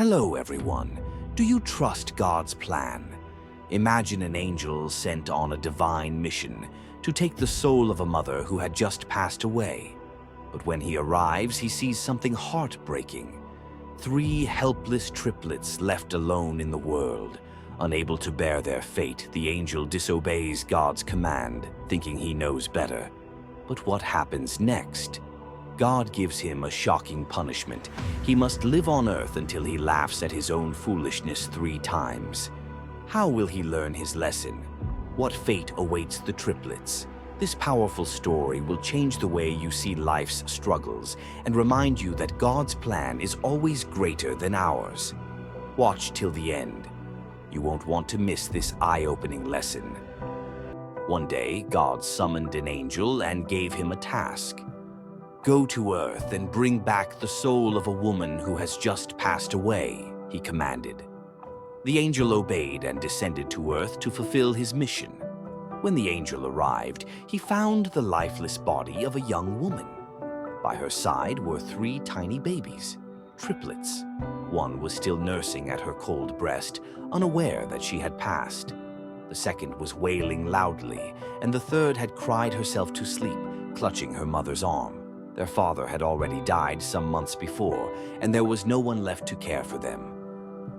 Hello, everyone. Do you trust God's plan? Imagine an angel sent on a divine mission to take the soul of a mother who had just passed away. But when he arrives, he sees something heartbreaking. 3 helpless triplets left alone in the world. Unable to bear their fate, the angel disobeys God's command, thinking he knows better. But what happens next? God gives him a shocking punishment. He must live on earth until he laughs at his own foolishness 3 times. How will he learn his lesson? What fate awaits the triplets? This powerful story will change the way you see life's struggles and remind you that God's plan is always greater than ours. Watch till the end. You won't want to miss this eye-opening lesson. One day, God summoned an angel and gave him a task. "Go to Earth and bring back the soul of a woman who has just passed away," he commanded. The angel obeyed and descended to Earth to fulfill his mission. When the angel arrived, he found the lifeless body of a young woman. By her side were 3 tiny babies, triplets. One was still nursing at her cold breast, unaware that she had passed. The second was wailing loudly, and the third had cried herself to sleep, clutching her mother's arm. Their father had already died some months before, and there was no one left to care for them.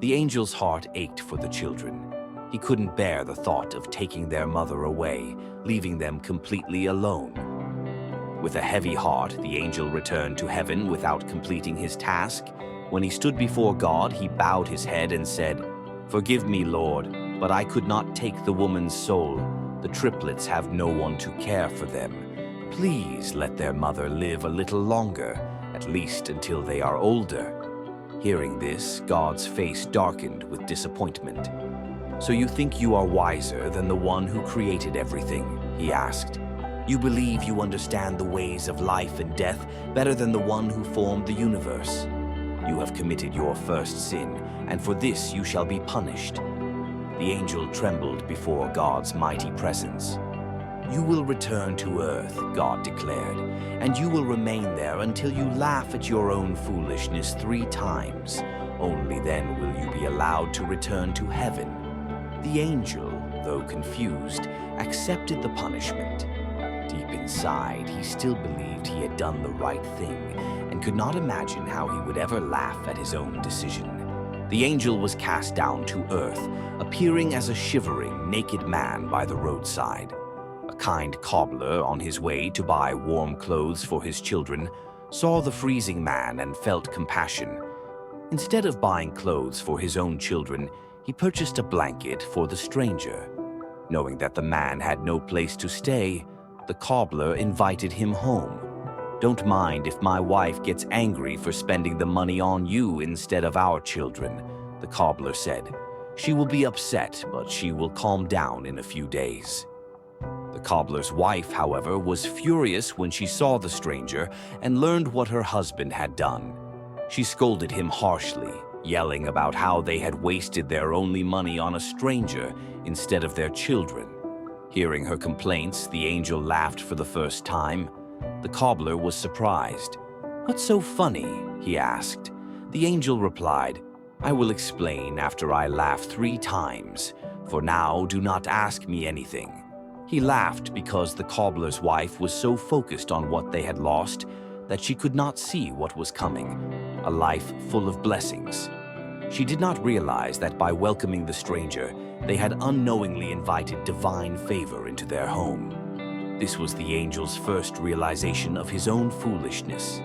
The angel's heart ached for the children. He couldn't bear the thought of taking their mother away, leaving them completely alone. With a heavy heart, the angel returned to heaven without completing his task. When he stood before God, he bowed his head and said, "Forgive me, Lord, but I could not take the woman's soul. The triplets have no one to care for them. Please let their mother live a little longer, at least until they are older." Hearing this, God's face darkened with disappointment. "So you think you are wiser than the one who created everything?" he asked. "You believe you understand the ways of life and death better than the one who formed the universe. You have committed your first sin, and for this you shall be punished." The angel trembled before God's mighty presence. "You will return to Earth," God declared, "and you will remain there until you laugh at your own foolishness 3 times. Only then will you be allowed to return to heaven." The angel, though confused, accepted the punishment. Deep inside, he still believed he had done the right thing and could not imagine how he would ever laugh at his own decision. The angel was cast down to earth, appearing as a shivering, naked man by the roadside. A kind cobbler, on his way to buy warm clothes for his children, saw the freezing man and felt compassion. Instead of buying clothes for his own children, he purchased a blanket for the stranger. Knowing that the man had no place to stay, the cobbler invited him home. "Don't mind if my wife gets angry for spending the money on you instead of our children," the cobbler said. "She will be upset, but she will calm down in a few days." The cobbler's wife, however, was furious when she saw the stranger and learned what her husband had done. She scolded him harshly, yelling about how they had wasted their only money on a stranger instead of their children. Hearing her complaints, the angel laughed for the first time. The cobbler was surprised. "What's so funny?" he asked. The angel replied, "I will explain after I laugh 3 times. For now, do not ask me anything." He laughed because the cobbler's wife was so focused on what they had lost that she could not see what was coming, a life full of blessings. She did not realize that by welcoming the stranger, they had unknowingly invited divine favor into their home. This was the angel's first realization of his own foolishness.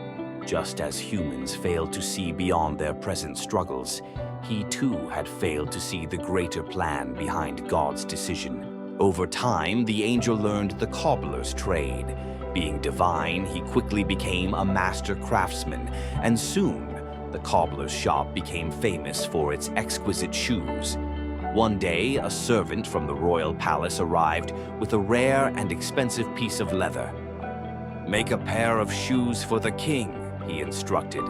Just as humans failed to see beyond their present struggles, he too had failed to see the greater plan behind God's decision. Over time, the angel learned the cobbler's trade. Being divine, he quickly became a master craftsman, and soon, the cobbler's shop became famous for its exquisite shoes. One day, a servant from the royal palace arrived with a rare and expensive piece of leather. "Make a pair of shoes for the king," he instructed.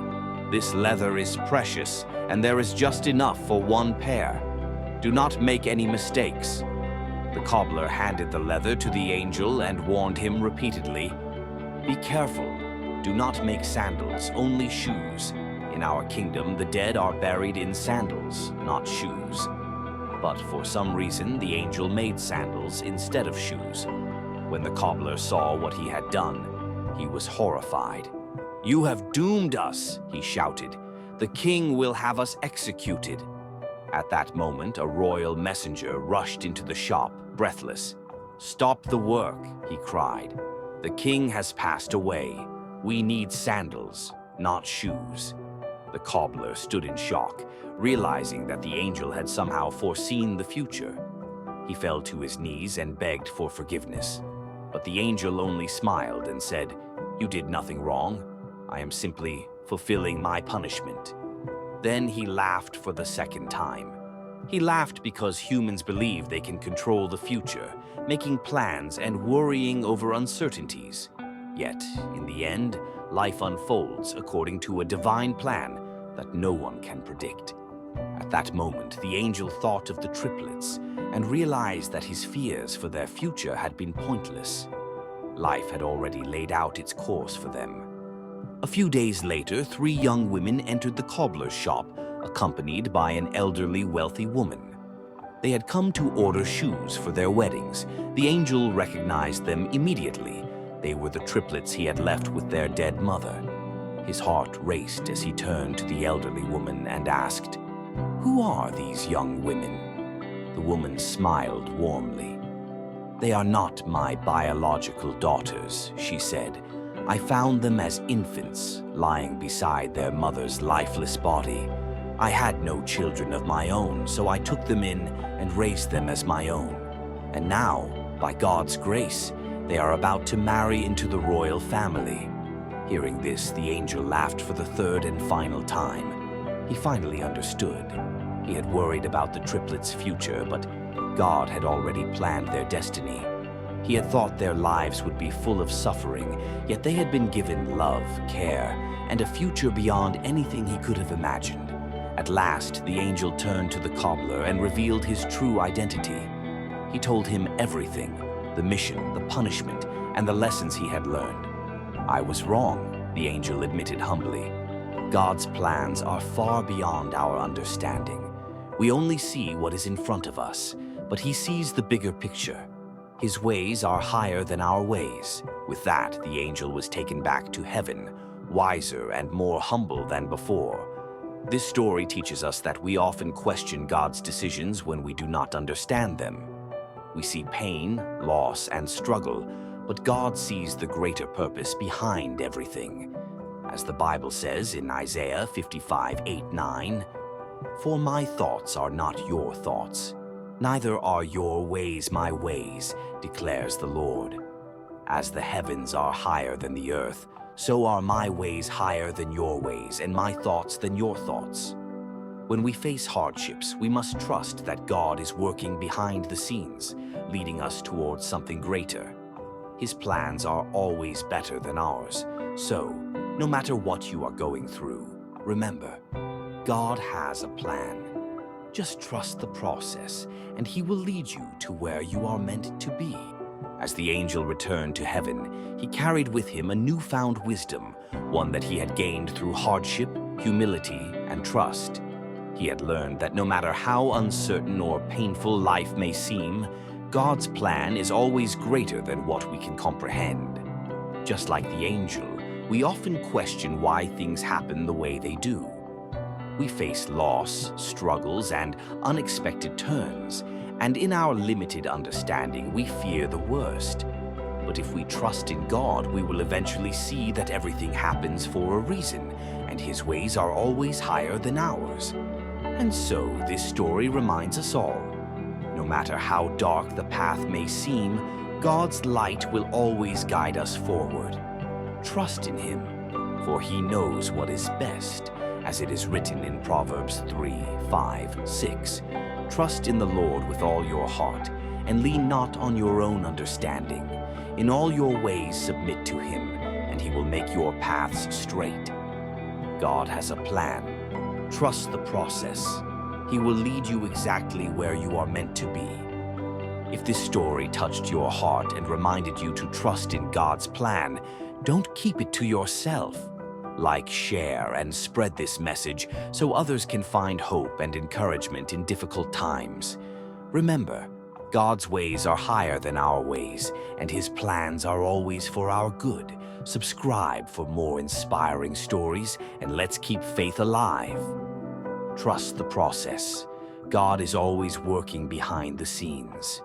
"This leather is precious, and there is just enough for 1 pair. Do not make any mistakes." The cobbler handed the leather to the angel and warned him repeatedly, "Be careful. Do not make sandals, only shoes. In our kingdom, the dead are buried in sandals, not shoes. But for some reason, the angel made sandals instead of shoes. When the cobbler saw what he had done, he was horrified. "You have doomed us," he shouted. "The king will have us executed." At that moment, a royal messenger rushed into the shop, breathless. "Stop the work," he cried. "The king has passed away. We need sandals, not shoes." The cobbler stood in shock, realizing that the angel had somehow foreseen the future. He fell to his knees and begged for forgiveness. But the angel only smiled and said, "You did nothing wrong. I am simply fulfilling my punishment." Then he laughed for the second time. He laughed because humans believe they can control the future, making plans and worrying over uncertainties. Yet, in the end, life unfolds according to a divine plan that no one can predict. At that moment, the angel thought of the triplets and realized that his fears for their future had been pointless. Life had already laid out its course for them. A few days later, 3 young women entered the cobbler's shop, accompanied by an elderly, wealthy woman. They had come to order shoes for their weddings. The angel recognized them immediately. They were the triplets he had left with their dead mother. His heart raced as he turned to the elderly woman and asked, "Who are these young women?" The woman smiled warmly. "They are not my biological daughters," she said. "I found them as infants, lying beside their mother's lifeless body. I had no children of my own, so I took them in and raised them as my own. And now, by God's grace, they are about to marry into the royal family." Hearing this, the angel laughed for the 3rd and final time. He finally understood. He had worried about the triplets' future, but God had already planned their destiny. He had thought their lives would be full of suffering, yet they had been given love, care, and a future beyond anything he could have imagined. At last, the angel turned to the cobbler and revealed his true identity. He told him everything, the mission, the punishment, and the lessons he had learned. "I was wrong," the angel admitted humbly. "God's plans are far beyond our understanding. We only see what is in front of us, but he sees the bigger picture. His ways are higher than our ways." With that, the angel was taken back to heaven, wiser and more humble than before. This story teaches us that we often question God's decisions when we do not understand them. We see pain, loss, and struggle, but God sees the greater purpose behind everything. As the Bible says in Isaiah 55:8-9, "For my thoughts are not your thoughts, neither are your ways my ways, declares the Lord. As the heavens are higher than the earth, so are my ways higher than your ways, and my thoughts than your thoughts." When we face hardships, we must trust that God is working behind the scenes, leading us towards something greater. His plans are always better than ours, so no matter what you are going through, remember, God has a plan. Just trust the process, and he will lead you to where you are meant to be. As the angel returned to heaven, he carried with him a newfound wisdom, one that he had gained through hardship, humility, and trust. He had learned that no matter how uncertain or painful life may seem, God's plan is always greater than what we can comprehend. Just like the angel, we often question why things happen the way they do. We face loss, struggles, and unexpected turns, and in our limited understanding, we fear the worst. But if we trust in God, we will eventually see that everything happens for a reason, and his ways are always higher than ours. And so, this story reminds us all, no matter how dark the path may seem, God's light will always guide us forward. Trust in him, for he knows what is best, as it is written in Proverbs 3:5-6. Trust in the Lord with all your heart, and lean not on your own understanding. In all your ways submit to him, and he will make your paths straight. God has a plan. Trust the process. He will lead you exactly where you are meant to be. If this story touched your heart and reminded you to trust in God's plan, don't keep it to yourself. Like, share, and spread this message so others can find hope and encouragement in difficult times. Remember, God's ways are higher than our ways, and His plans are always for our good. Subscribe for more inspiring stories, and let's keep faith alive. Trust the process. God is always working behind the scenes.